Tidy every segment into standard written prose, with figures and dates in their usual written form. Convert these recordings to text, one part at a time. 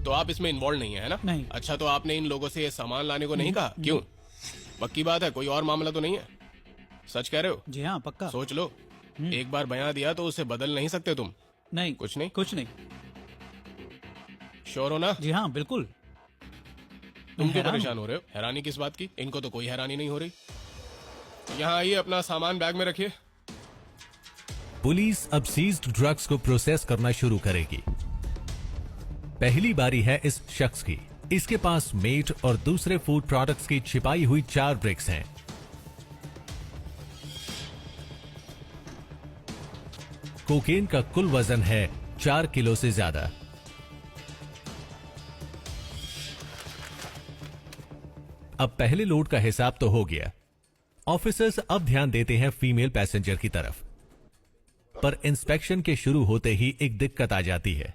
तो आप इसमें इन्वॉल्व नहीं है ना? नहीं। अच्छा, तो आपने इन लोगों से ये सामान लाने को नहीं कहा? क्यों? पक्की बात है, कोई और मामला तो नहीं है? सच कह रहे हो? जी हाँ, पक्का। सोच लो, एक बार बयां दिया तो उसे बदल नहीं सकते तुम। नहीं, कुछ नहीं? कुछ नहीं। श्योर हो ना? जी हाँ, बिल्कुल। तुम क्यों हैरान परेशान हो रहे हो? हैरानी किस बात की? इनको तो कोई हैरानी नहीं हो रही। यहाँ आइए, अपना सामान बैग में रखिए। पुलिस अब सीज्ड ड्रग्स को प्रोसेस करना शुरू करेगी। पहली बारी है इस शख्स की। इसके पास मीट और दूसरे फूड प्रोडक्ट्स की छिपाई हुई 4 ब्रिक्स हैं। कोकेन का कुल वजन है 4 किलो से ज्यादा। अब पहले लोड का हिसाब तो हो गया। ऑफिसर्स अब ध्यान देते हैं फीमेल पैसेंजर की तरफ, पर इंस्पेक्शन के शुरू होते ही एक दिक्कत आ जाती है।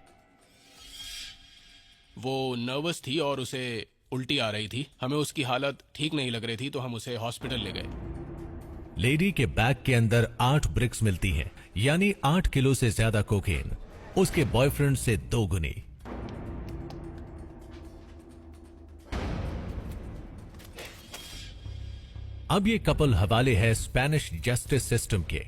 वो नर्वस थी और उसे उल्टी आ रही थी। हमें उसकी हालत ठीक नहीं लग रही थी, तो हम उसे हॉस्पिटल ले गए। लेडी के बैग के अंदर 8 ब्रिक्स मिलती हैं, यानी 8 किलो से ज्यादा कोकेन। उसके बॉयफ्रेंड से 2 गुनी। अब ये कपल हवाले है स्पेनिश जस्टिस सिस्टम के।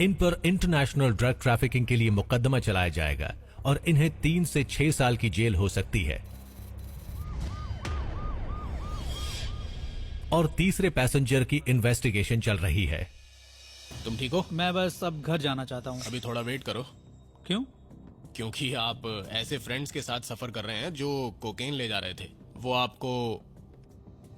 इन पर इंटरनेशनल ड्रग ट्रैफिकिंग के लिए मुकदमा चलाया जाएगा और इन्हें 3 से 6 साल की जेल हो सकती है। और तीसरे पैसेंजर की इन्वेस्टिगेशन चल रही है। तुम ठीक हो? मैं बस अब घर जाना चाहता हूँ। अभी थोड़ा वेट करो। क्यों? क्योंकि आप ऐसे फ्रेंड्स के साथ सफर कर रहे हैं जो कोकेन ले जा रहे थे। वो आपको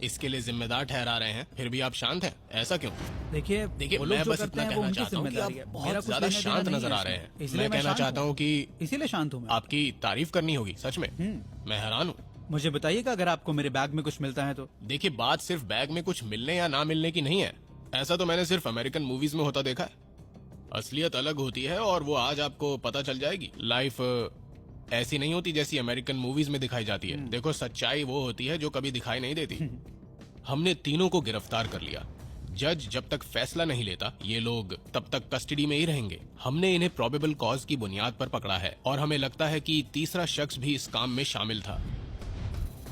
इसके लिए जिम्मेदार ठहरा रहे हैं, फिर भी आप शांत हैं। ऐसा क्यों? देखिए, वो लोग मैं जो बस करते इतना हैं वो कहना उनकी चाहता हूँ कि जिम्मेदारी आप है। मेरा बहुत कुछ ज्यादा लेना शांत देना नजर नहीं आ रहे है हैं। इसलिए मैं कहना शांत चाहता हूँ कि इसीलिए शांत हूँ मैं। आपकी तारीफ करनी होगी, सच में। मैं हैरान हूँ। मुझे बताइएगा अगर आपको मेरे बैग में कुछ मिलता है तो। देखिए, बात सिर्फ बैग में कुछ मिलने या ना मिलने की नहीं है। ऐसा तो मैंने सिर्फ अमेरिकन मूवीज में होता देखा है। असलियत अलग होती है और वो आज आपको पता चल जाएगी। लाइफ ऐसी नहीं होती जैसी अमेरिकन मूवीज में दिखाई जाती है। देखो, सच्चाई वो होती है जो कभी दिखाई नहीं देती। हमने तीनों को गिरफ्तार कर लिया। जज जब तक फैसला नहीं लेता, ये लोग तब तक कस्टडी में ही रहेंगे। हमने इन्हें प्रोबेबल कॉज की बुनियाद पर पकड़ा है और हमें लगता है कि तीसरा शख्स भी इस काम में शामिल था।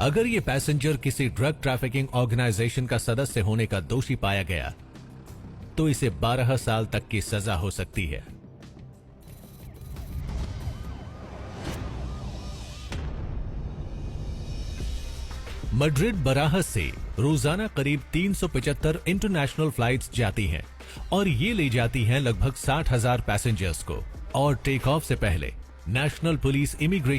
अगर ये पैसेंजर किसी ड्रग ट्रैफिकिंग ऑर्गेनाइजेशन का सदस्य होने का दोषी पाया गया तो इसे 12 साल तक की सजा हो सकती है। मैड्रिड बराहस से रोजाना करीब 375 इंटरनेशनल फ्लाइट्स जाती हैं और ये ले जाती हैं लगभग 60,000 पैसेंजर्स को। और टेक ऑफ से पहले नेशनल पुलिस इमिग्रेशन